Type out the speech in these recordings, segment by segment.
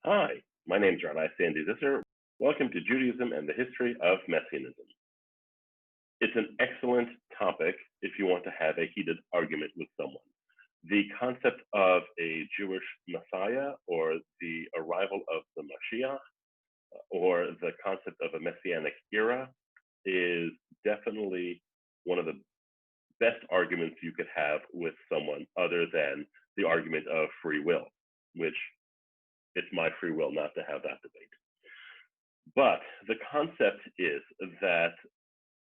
Hi, my name is Rabbi Sandy Zisser. Welcome to Judaism and the History of Messianism. It's an excellent topic if you want to have a heated argument with someone. The concept of a Jewish Messiah, or the arrival of the Mashiach, or the concept of a Messianic era is definitely one of the best arguments you could have with someone other than the argument of free will, which it's my free will not to have that debate. But the concept is that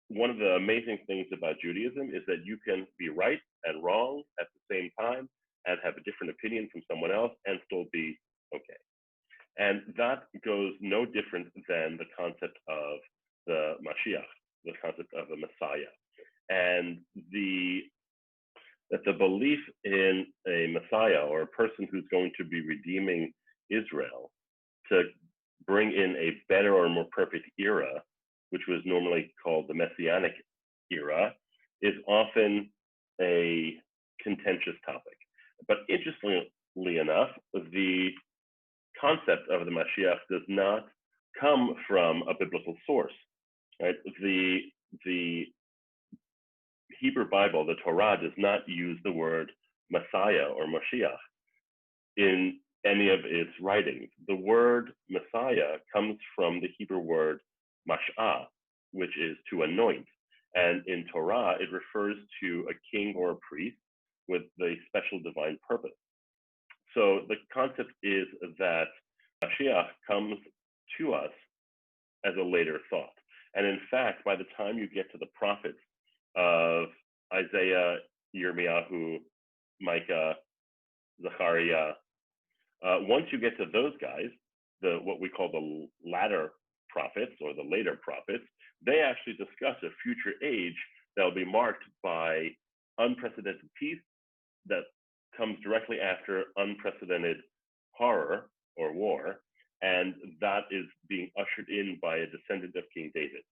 one of the amazing things about Judaism is that you can be right and wrong at the same time and have a different opinion from someone else and still be okay. And that goes no different than the concept of the Mashiach, the concept of a Messiah. And that the belief in a Messiah or a person who's going to be redeeming Israel to bring in a better or more perfect era, which was normally called the Messianic era, is often a contentious topic. But interestingly enough, the concept of the Mashiach does not come from a biblical source. Right? The Hebrew Bible, the Torah, does not use the word Messiah or Mashiach in any of its writings. The word Messiah comes from the Hebrew word mash'ah, which is to anoint. And in Torah, it refers to a king or a priest with a special divine purpose. So the concept is that Mashiach comes to us as a later thought. And in fact, by the time you get to the prophets of Isaiah, Yirmiyahu, Micah, Zechariah, once you get to those guys, what we call the latter prophets or the later prophets, they actually discuss a future age that will be marked by unprecedented peace that comes directly after unprecedented horror or war, and that is being ushered in by a descendant of King David.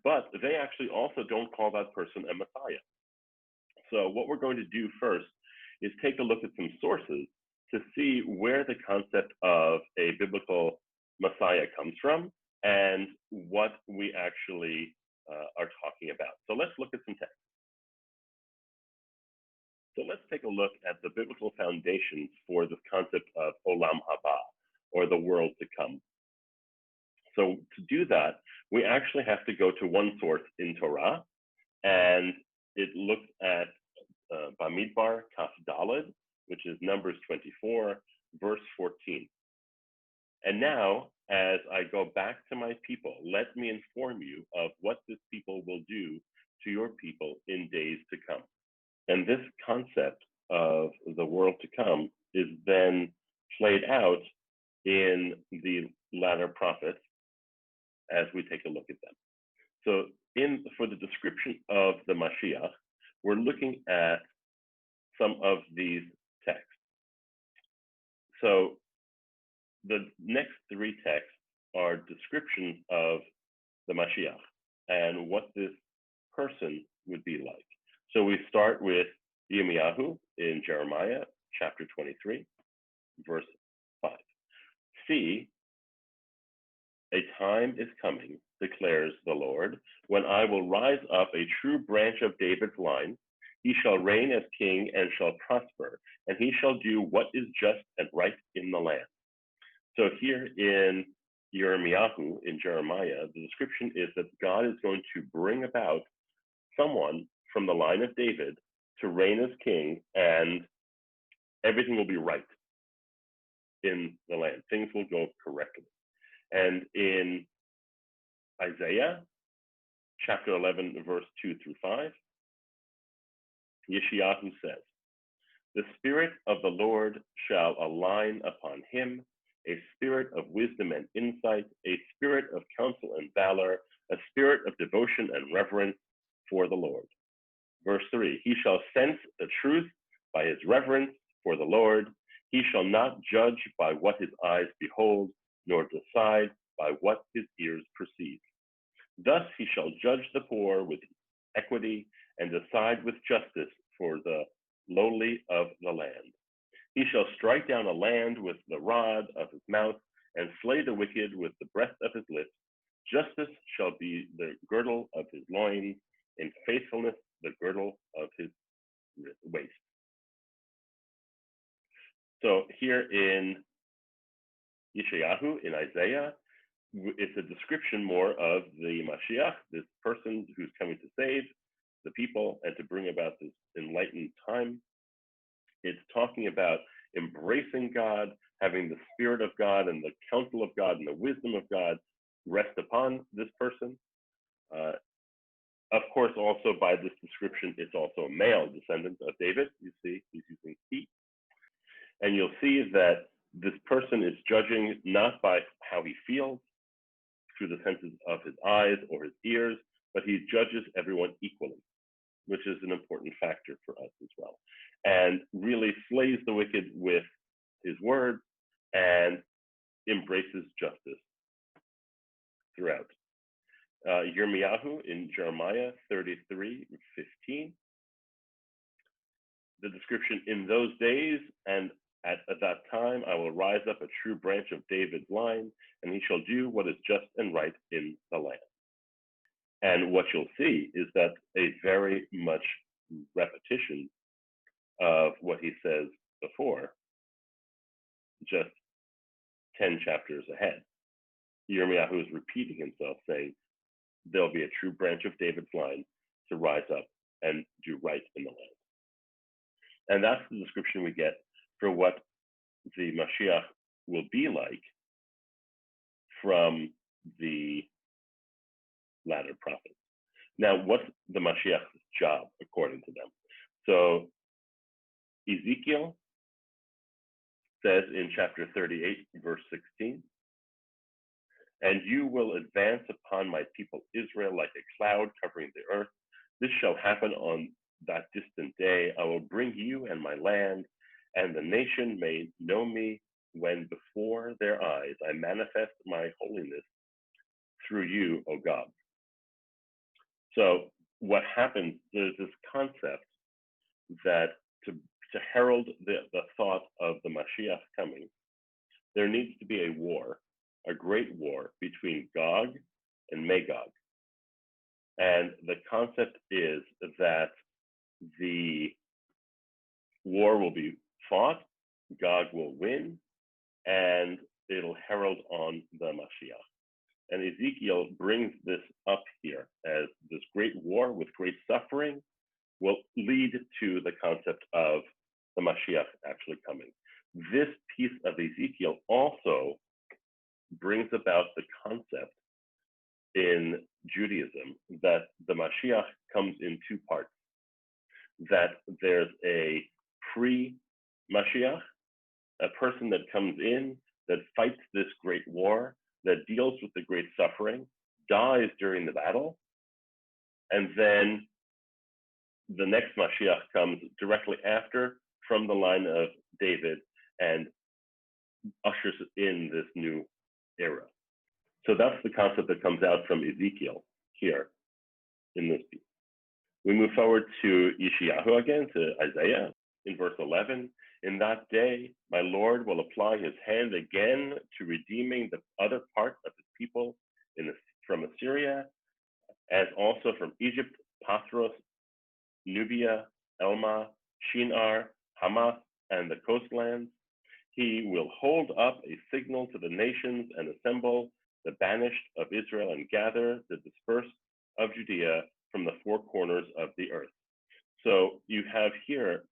But they actually also don't call that person a Messiah. So what we're going to do first is take a look at some sources to see where the concept of a biblical Messiah comes from and what we actually are talking about. So let's look at some text. So let's take a look at the biblical foundations for this concept of Olam Haba, or the world to come. So to do that, we actually have to go to one source in Torah, and it looks at Bamidbar Kaf Daled, which is Numbers 24, verse 14. And now, as I go back to my people, let me inform you of what this people will do to your people in days to come. And this concept of the world to come is then played out in the latter prophets as we take a look at them. So for the description of the Mashiach, we're looking at some of these texts. So the next three texts are descriptions of the Mashiach and what this person would be like. So we start with Yirmiyahu in Jeremiah chapter 23, verse 5. See, a time is coming, declares the Lord, when I will rise up a true branch of David's line. He shall reign as king and shall prosper, and he shall do what is just and right in the land. So here in Yirmiyahu, in Jeremiah, the description is that God is going to bring about someone from the line of David to reign as king, and everything will be right in the land. Things will go correctly. And in Isaiah chapter 11, verse 2 through 5, Yeshayahu says, the Spirit of the Lord shall align upon him, a spirit of wisdom and insight, a spirit of counsel and valor, a spirit of devotion and reverence for the Lord. Verse 3, he shall sense the truth by his reverence for the Lord. He shall not judge by what his eyes behold, nor decide by what his ears perceive. Thus he shall judge the poor with equity and decide with justice for the lowly of the land. He shall strike down a land with the rod of his mouth, and slay the wicked with the breath of his lips. Justice shall be the girdle of his loins, and faithfulness the girdle of his waist. So here in Yeshayahu, in Isaiah, it's a description more of the Mashiach, this person who's coming to save the people and to bring about this enlightened time. It's talking about embracing God, having the Spirit of God and the counsel of God and the wisdom of God rest upon this person. Of course, also by this description, it's also a male descendant of David. You see, he's using he. And you'll see that this person is judging not by how he feels through the senses of his eyes or his ears, but he judges everyone equally, which is an important factor for us as well, and really slays the wicked with his word and embraces justice throughout. Yirmiyahu in Jeremiah 33:15, the description, in those days and at that time I will rise up a true branch of David's line, and he shall do what is just and right in the land. And what you'll see is that a very much repetition of what he says before, just 10 chapters ahead. Yirmiyahu is repeating himself, saying, there'll be a true branch of David's line to rise up and do right in the land. And that's the description we get for what the Mashiach will be like from the latter prophets. Now, what's the Mashiach's job according to them? So Ezekiel says in chapter 38, verse 16, and you will advance upon my people Israel like a cloud covering the earth. This shall happen on that distant day. I will bring you and my land, and the nation may know me when before their eyes I manifest my holiness through you, O God. So what happens, there's this concept that to herald the thought of the Mashiach coming, there needs to be a war, a great war between Gog and Magog. And the concept is that the war will be fought, Gog will win, and it'll herald on the Mashiach. And Ezekiel brings this up here as this great war with great suffering will lead to the concept of the Mashiach actually coming. This piece of Ezekiel also brings about the concept in Judaism that the Mashiach comes in two parts, that there's a pre-Mashiach, a person that comes in, that fights this great war, that deals with the great suffering, dies during the battle, and then the next Mashiach comes directly after from the line of David and ushers in this new era. So that's the concept that comes out from Ezekiel here in this piece. We move forward to Yeshayahu again, to Isaiah in verse 11. In that day, my Lord will apply his hand again to redeeming the other part of his people from Assyria, as also from Egypt, Pathros, Nubia, Elma, Shinar, Hamath, and the coastlands. He will hold up a signal to the nations and assemble the banished of Israel and gather the dispersed of Judea from the four corners of the earth. So you have here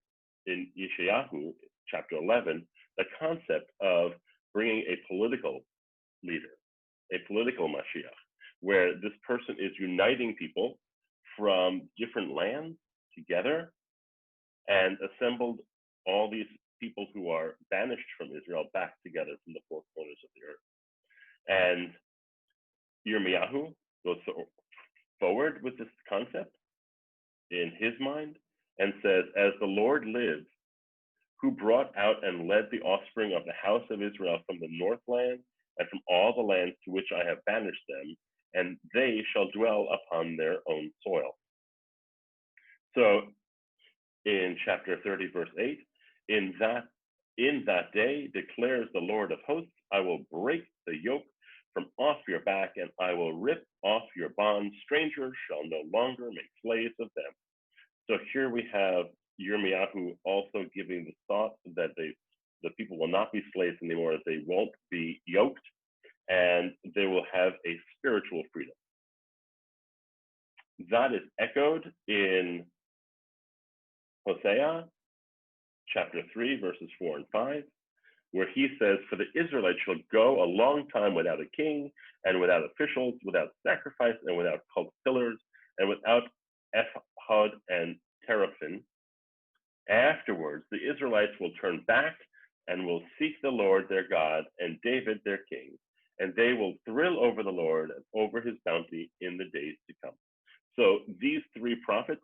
in Yeshayahu, chapter 11, the concept of bringing a political leader, a political Mashiach, where this person is uniting people from different lands together and assembled all these people who are banished from Israel back together from the four corners of the earth. And Yirmiyahu goes forward with this concept in his mind and says, as the Lord lives, who brought out and led the offspring of the house of Israel from the northland and from all the lands to which I have banished them, and they shall dwell upon their own soil. So in chapter 30, verse 8, in that In that day, declares the Lord of hosts, I will break the yoke from off your back, and I will rip off your bonds. Strangers shall no longer make slaves of them. So here we have Yirmiyahu also giving the thought that the people will not be slaves anymore, that they won't be yoked, and they will have a spiritual freedom. That is echoed in Hosea chapter 3, verses 4 and 5, where he says, for the Israelites shall go a long time without a king, and without officials, without sacrifice, and without cult pillars, and without ephod and teraphim. Afterwards, the Israelites will turn back and will seek the Lord their God and David their king, and they will thrill over the Lord and over his bounty in the days to come. So these three prophets,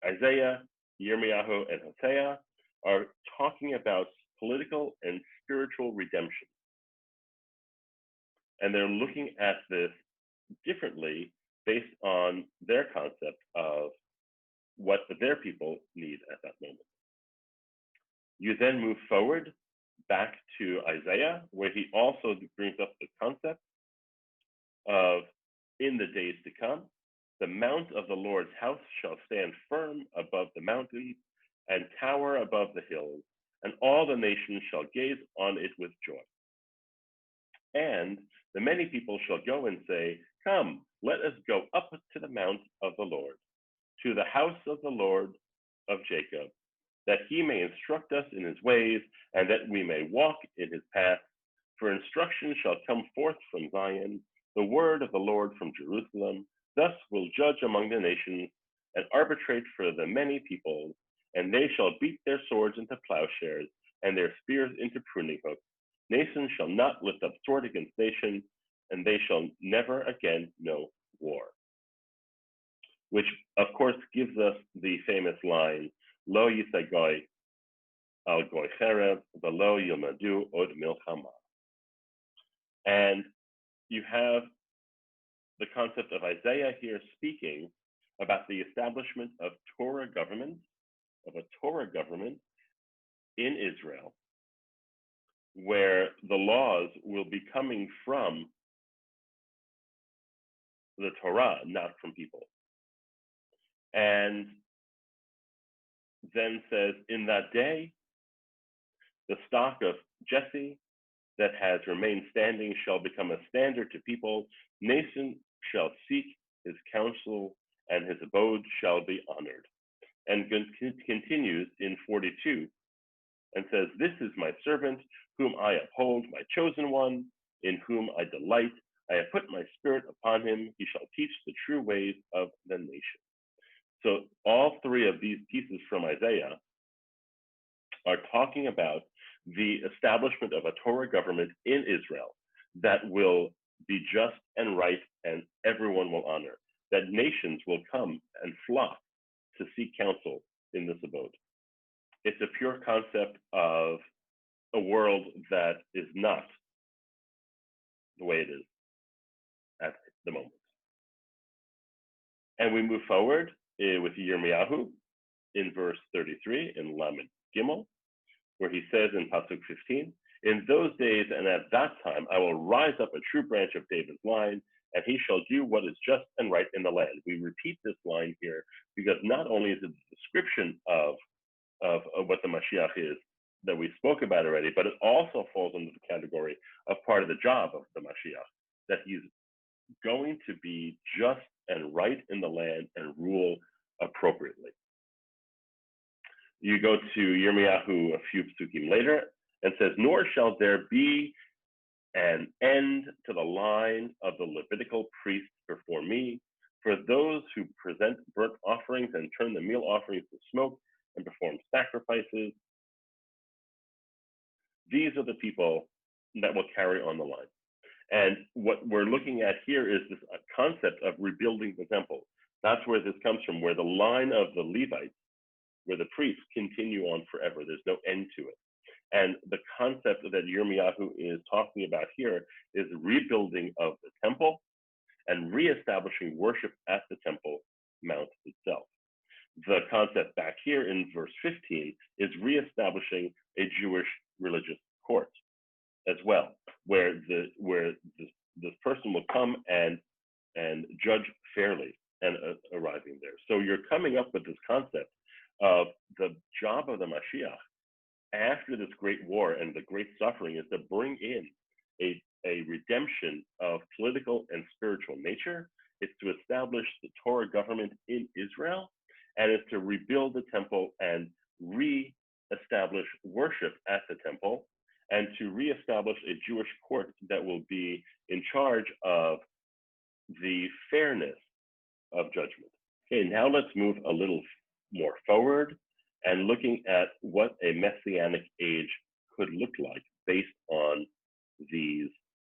Isaiah, Yirmiyahu, and Hosea, are talking about political and spiritual redemption. And they're looking at this differently based on their concept of what their people need at that moment. You then move forward back to Isaiah, where he also brings up the concept of in the days to come, the mount of the Lord's house shall stand firm above the mountains and tower above the hills, and all the nations shall gaze on it with joy. And the many people shall go and say, come, let us go up to the mount of the Lord, to the house of the Lord of Jacob, that he may instruct us in his ways, and that we may walk in his paths. For instruction shall come forth from Zion, the word of the Lord from Jerusalem. Thus will judge among the nations, and arbitrate for the many peoples, and they shall beat their swords into plowshares, and their spears into pruning hooks. Nation shall not lift up sword against nation, and they shall never again know war. Which, of course, gives us the famous line, Lo yiseh goy al goy cherev, velo yilmadu od milchama. And you have the concept of Isaiah here speaking about the establishment of a Torah government in Israel, where the laws will be coming from the Torah, not from people. And then says, in that day, the stock of Jesse that has remained standing shall become a standard to people. Nation shall seek his counsel, and his abode shall be honored. And continues in 42 and says, this is my servant, whom I uphold, my chosen one, in whom I delight. I have put my spirit upon him. He shall teach the true ways of the nation. So all three of these pieces from Isaiah are talking about the establishment of a Torah government in Israel that will be just and right, and everyone will honor, that nations will come and flock to seek counsel in this abode. It's a pure concept of a world that is not the way it is at the moment. And we move forward with Yirmiyahu in verse 33 in Lamed Gimel, where he says in Pasuk 15, in those days and at that time, I will rise up a true branch of David's line, and he shall do what is just and right in the land. We repeat this line here because not only is it a description of what the Mashiach is that we spoke about already, but it also falls under the category of part of the job of the Mashiach, that he's going to be just and right in the land and rule appropriately. You go to Yirmiyahu a few psukim later and says, nor shall there be an end to the line of the Levitical priests before me, for those who present burnt offerings and turn the meal offerings to smoke and perform sacrifices. These are the people that will carry on the line. And what we're looking at here is this concept of rebuilding the temple. That's where this comes from, where the line of the Levites, where the priests continue on forever. There's no end to it. And the concept that Yirmiyahu is talking about here is rebuilding of the temple and reestablishing worship at the temple mount itself. The concept back here in verse 15 is reestablishing a Jewish religious court as well, where this person will come and judge fairly and arriving there. So you're coming up with this concept of the job of the Mashiach after this great war and the great suffering is to bring in a redemption of political and spiritual nature. It's to establish the Torah government in Israel, and it's to rebuild the temple and re-establish worship at the temple, and to re-establish a Jewish court that will be in charge of the fairness of judgment. Okay, now let's move a little more forward and looking at what a messianic age could look like based on these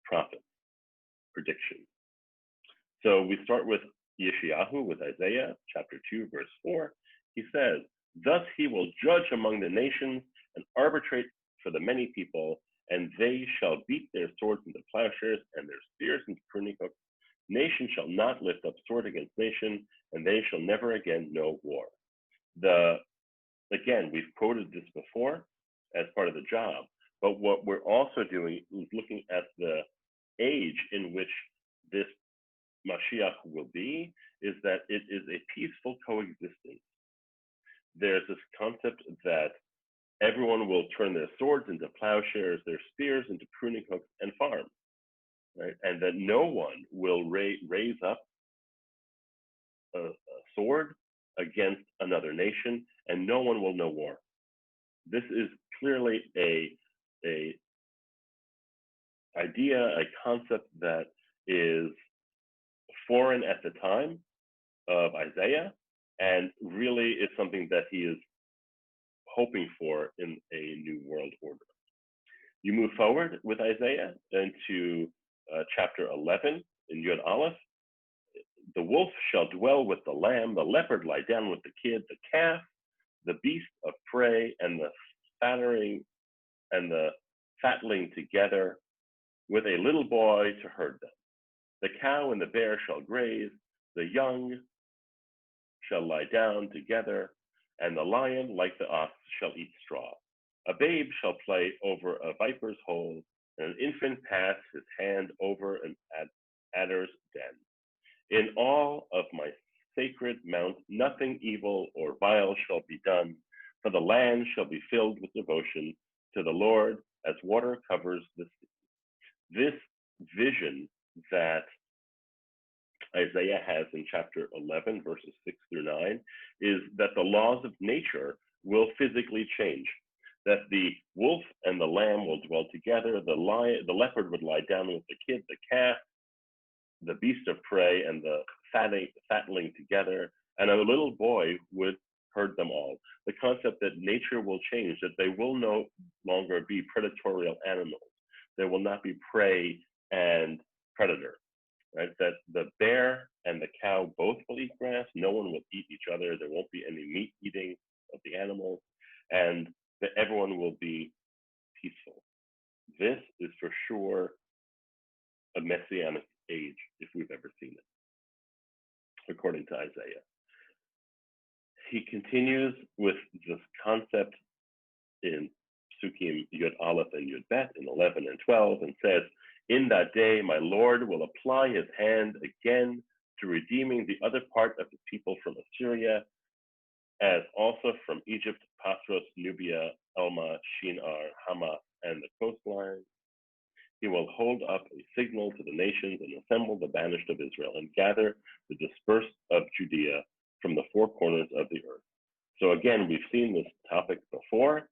prophets' predictions. So we start with Yeshayahu, with Isaiah, chapter 2, verse 4. He says, "Thus he will judge among the nations and arbitrate for the many people, and they shall beat their swords into plowshares and their spears into pruning hooks. Nation shall not lift up sword against nation, and they shall never again know war." Again, we've quoted this before as part of the job, but what we're also doing is looking at the age in which this Mashiach will be, is that it is a peaceful coexistence. There's this concept that everyone will turn their swords into plowshares, their spears into pruning hooks, and farm, right? And that no one will raise up a sword against another nation, and no one will know war. This is clearly a idea, a concept that is foreign at the time of Isaiah, and really is something that he is hoping for in a new world order. You move forward with Isaiah into chapter 11 in Yud Aleph. "The wolf shall dwell with the lamb, the leopard lie down with the kid, the calf, the beast of prey, and the fatling together, with a little boy to herd them. The cow and the bear shall graze, the young shall lie down together, and the lion, like the ox, shall eat straw. A babe shall play over a viper's hole, and an infant pass his hand over an adder's den. In all of my sacred mount, nothing evil or vile shall be done, for the land shall be filled with devotion to the Lord as water covers the sea." This vision that Isaiah has in chapter 11, verses 6 through 9, is that the laws of nature will physically change, that the wolf and the lamb will dwell together, the leopard would lie down with the kid, the calf, the beast of prey, and the fatling together, and a little boy would herd them all. The concept that nature will change, that they will no longer be predatorial animals. There will not be prey and predator, right? That the bear and the cow both will eat grass. No one will eat each other. There won't be any meat eating of the animals, and that everyone will be peaceful. This is for sure a messianic age, if we've ever seen it, according to Isaiah. He continues with this concept in Psukim Yud Aleph and Yud Bet in 11 and 12, and says, "In that day my Lord will apply his hand again to redeeming the other part of the people from Assyria, as also from Egypt, Patros, Nubia, Elma, Shinar, Hamath, and the coastline. He will hold up a signal to the nations and assemble the banished of Israel and gather the dispersed of Judea from the four corners of the earth." So again, we've seen this topic before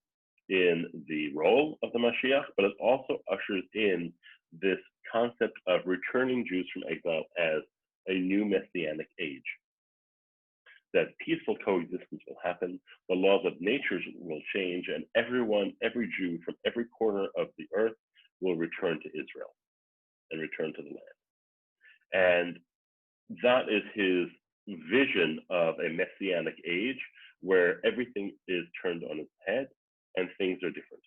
in the role of the Mashiach, but it also ushers in this concept of returning Jews from exile as a new messianic age. That peaceful coexistence will happen, the laws of nature will change, and every Jew from every corner of the earth will return to Israel and return to the land. And that is his vision of a messianic age where everything is turned on its head and things are different.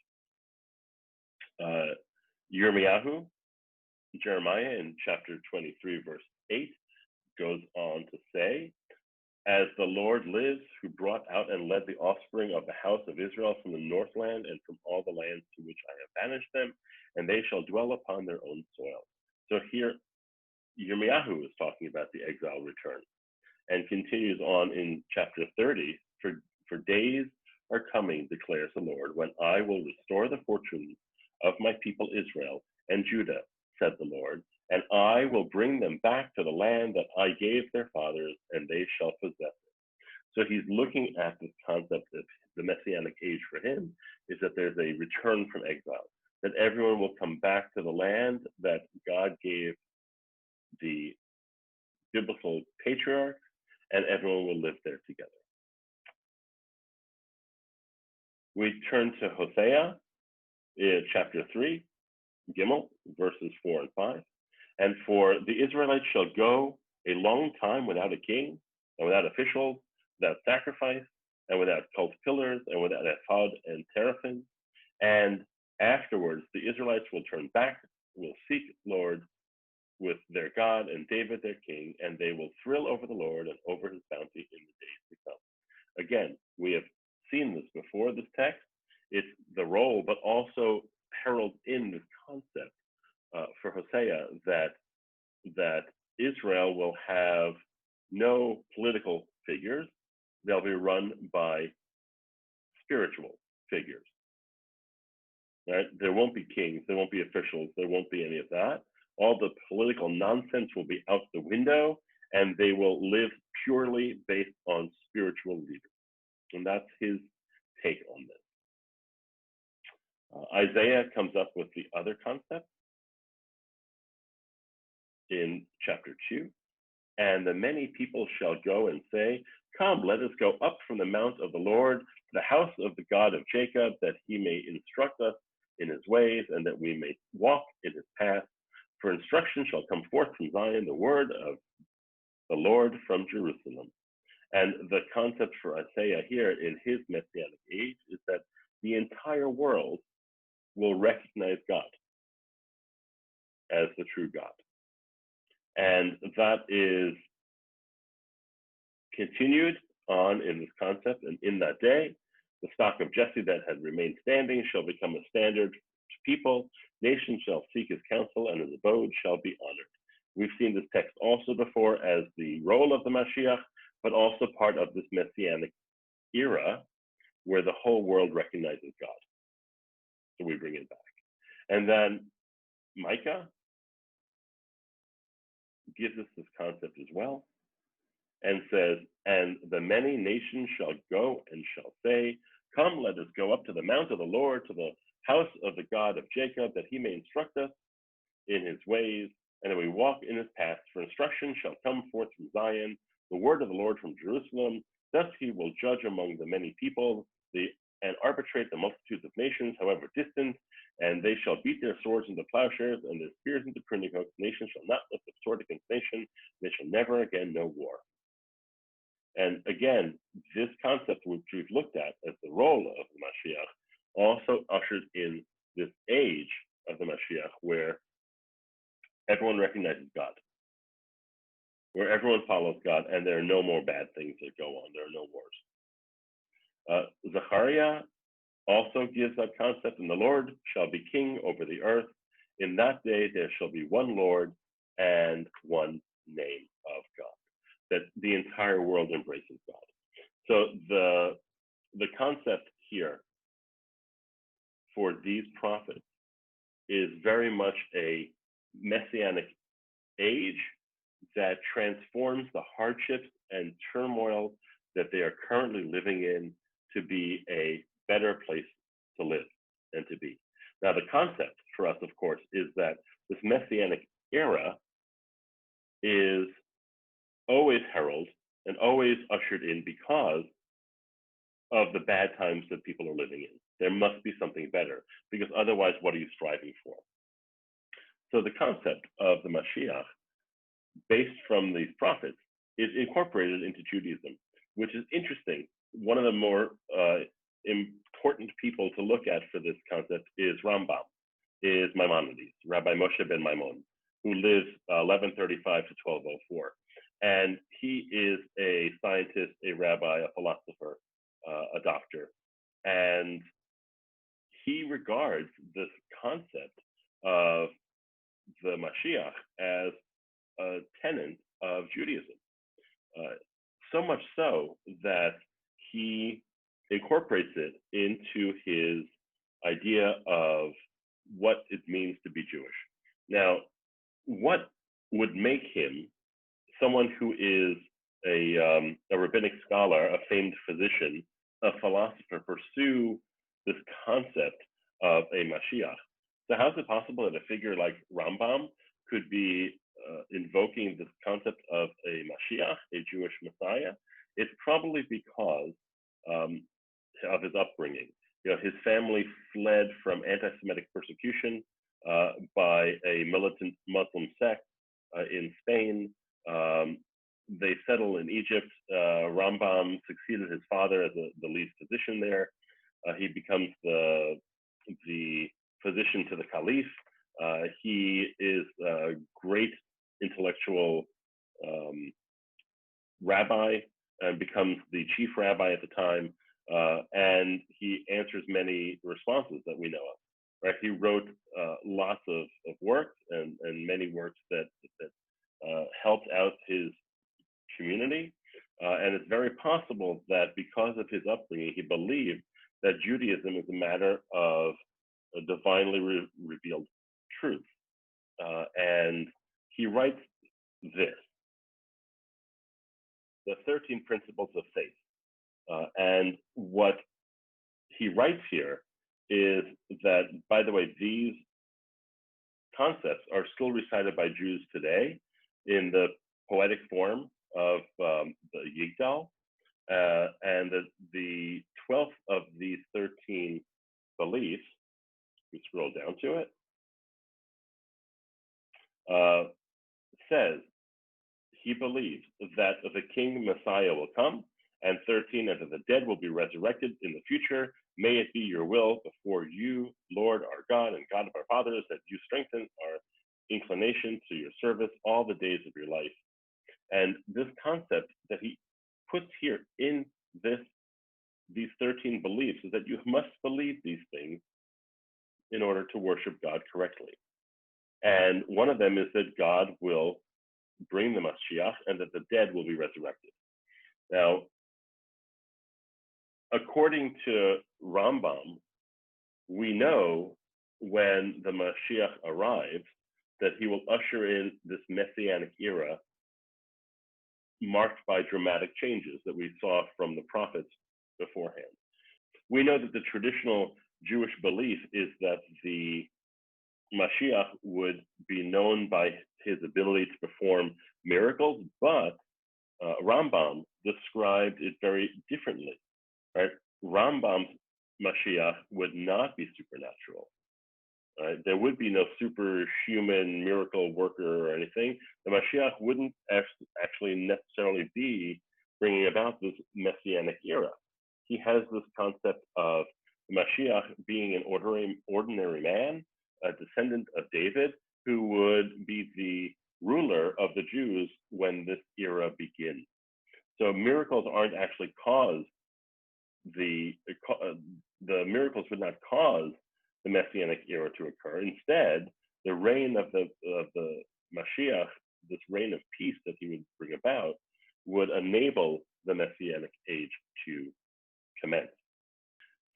Jeremiah in chapter 23, verse 8, goes on to say, As the Lord lives, who brought out and led the offspring of the house of Israel from the northland and from all the lands to which I have banished them, and they shall dwell upon their own soil. So here, Yirmiyahu is talking about the exile return, and continues on in chapter 30. For days are coming, declares the Lord, when I will restore the fortunes of my people Israel and Judah, said the Lord, and I will bring them back to the land that I gave their fathers, and they shall possess it. So he's looking at this concept of the Messianic age for him is that there's a return from exile, that everyone will come back to the land that God gave the biblical patriarchs, and everyone will live there together. We turn to Hosea, chapter 3, Gimel, verses 4 and 5. And for the Israelites shall go a long time without a king, and without officials, without sacrifice, and without cult pillars, and without ephod and teraphim. And afterwards, the Israelites will turn back, will seek Lord with their God and David their king, and they will thrill over the Lord and over his bounty in the days to come. Again, we have seen this before, this text. It's the role, but also heralds in this concept for Hosea that Israel will have no political figures. They'll be run by spiritual figures. Right? There won't be kings, there won't be officials, there won't be any of that. All the political nonsense will be out the window, and they will live purely based on spiritual leaders. And that's his take on this. Isaiah comes up with the other concept in chapter 2. And the many people shall go and say, come, let us go up from the mount of the Lord, to the house of the God of Jacob, that he may instruct us in his ways, and that we may walk in his paths. For instruction shall come forth from Zion, the word of the Lord from Jerusalem. And the concept for Isaiah here in his Messianic age is that the entire world will recognize God as the true God. And that is continued on in this concept. And in that day, the stock of Jesse that had remained standing shall become a standard to people. Nations shall seek his counsel, and his abode shall be honored. We've seen this text also before as the role of the Mashiach, but also part of this Messianic era where the whole world recognizes God. So we bring it back. And then Micah gives us this concept as well and says, and the many nations shall go and shall say, come, let us go up to the mount of the Lord, to the house of the God of Jacob, that he may instruct us in his ways, and that we walk in his paths. For instruction shall come forth from Zion, the word of the Lord from Jerusalem. Thus he will judge among the many people, and arbitrate the multitudes of nations, however distant, and they shall beat their swords into plowshares and their spears into pruning hooks. Nation shall not lift up sword against nation, they shall never again know war. And again, this concept which we've looked at as the role of the Mashiach also ushered in this age of the Mashiach where everyone recognizes God, where everyone follows God, and there are no more bad things that go on. There are no wars. Zechariah also gives that concept, and the Lord shall be king over the earth. In that day there shall be one Lord and one name of God, that the entire world embraces God. So the concept here for these prophets is very much a messianic age that transforms the hardships and turmoil that they are currently living in to be a better place to live and to be. Now, the concept for us, of course, is that this messianic era is always heralded and always ushered in because of the bad times that people are living in. There must be something better, because otherwise, what are you striving for? So the concept of the Mashiach, based from these prophets, is incorporated into Judaism, which is interesting. One of the more important people to look at for this concept is Rambam, is Maimonides, Rabbi Moshe ben Maimon, who lives 1135 to 1204. And he is a scientist, a rabbi, a philosopher, a doctor. And he regards this concept of the Mashiach as a tenet of Judaism. So much so that he incorporates it into his idea of what it means to be Jewish. Now, what would make him someone who is a rabbinic scholar, a famed physician, a philosopher, pursue this concept of a Mashiach? So how is it possible that a figure like Rambam could be invoking this concept of a Mashiach, a Jewish Messiah? It's probably because of his upbringing. His family fled from anti-Semitic persecution by a militant Muslim sect in Spain. They settle in Egypt. Rambam succeeded his father as the lead physician there. He becomes the physician to the caliph. He is a great intellectual rabbi and becomes the chief rabbi at the time. And he answers many responses that we know of. Right? He wrote lots of works and many works that helped out his community. And it's very possible that because of his upbringing, he believed that Judaism is a matter of a divinely revealed truth. And he writes this, the 13 principles of faith. And what he writes here is that, by the way, these concepts are still recited by Jews today in the poetic form of the Yigdal. And the 12th of these 13 beliefs, we scroll down to it, says he believes that the King Messiah will come, and 13, and that the dead will be resurrected in the future. May it be your will before you, Lord, our God and God of our fathers, that you strengthen our inclination to your service all the days of your life. And this concept that he puts here in these 13 beliefs is that you must believe these things in order to worship God correctly. And one of them is that God will bring the Mashiach and that the dead will be resurrected. Now, according to Rambam, we know when the Mashiach arrives that he will usher in this messianic era marked by dramatic changes that we saw from the prophets beforehand. We know that the traditional Jewish belief is that the Mashiach would be known by his ability to perform miracles, but Rambam described it very differently. Right? Rambam's Mashiach would not be supernatural. Right? There would be no superhuman miracle worker or anything. The Mashiach wouldn't actually necessarily be bringing about this messianic era. He has this concept of the Mashiach being an ordinary man, a descendant of David, who would be the ruler of the Jews when this era begins. So miracles aren't actually caused. The miracles would not cause the messianic era to occur. Instead, the reign of the Mashiach, this reign of peace that he would bring about, would enable the messianic age to commence.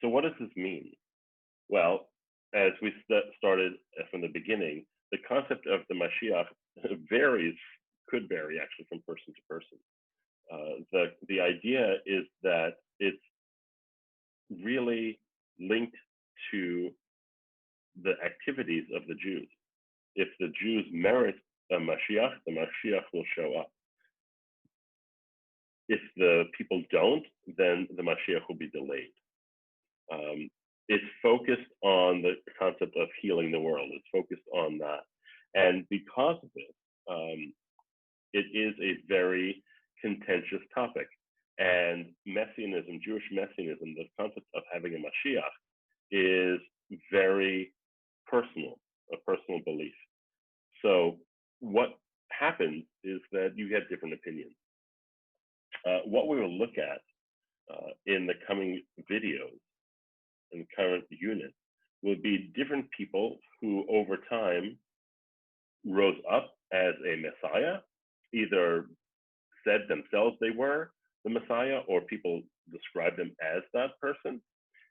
So what does this mean? Well, as we started from the beginning, the concept of the Mashiach could vary actually from person to person. The idea is that it's really linked to the activities of the Jews. If the Jews merit a Mashiach, the Mashiach will show up. If the people don't, then the Mashiach will be delayed. It's focused on the concept of healing the world. It's focused on that. And because of it, it is a very contentious topic. And Messianism, Jewish Messianism, the concept of having a Mashiach is very personal, a personal belief. So what happens is that you get different opinions. What we will look at in the coming videos and current unit will be different people who over time rose up as a Messiah, either said themselves they were the Messiah or people describe them as that person.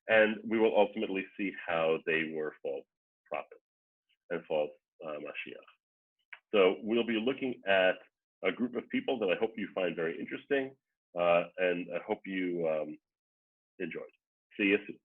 And we will ultimately see how they were false prophets and false Mashiach. So we'll be looking at a group of people that I hope you find very interesting, and I hope you enjoyed. See you soon.